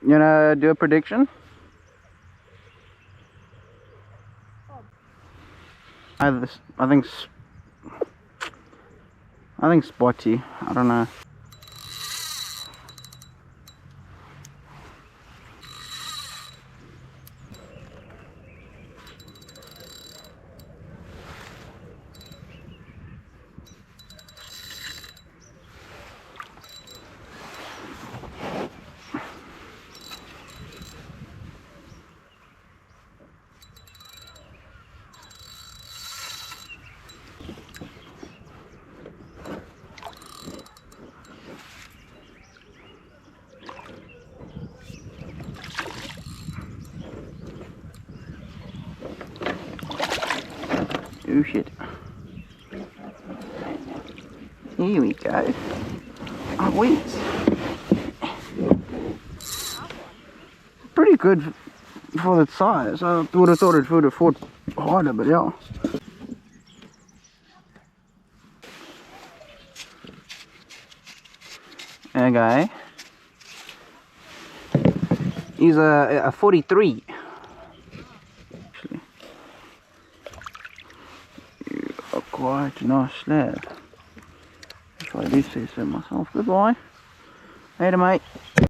You gonna do a prediction? I think Spottie. I don't know. Oh shit. Here we go. Oh wait. Pretty good for the size. I would have thought it would have fought harder, but yeah. Okay. He's a 43. Actually. You are quite a nice lad. If I do say so myself. Goodbye. Later, mate.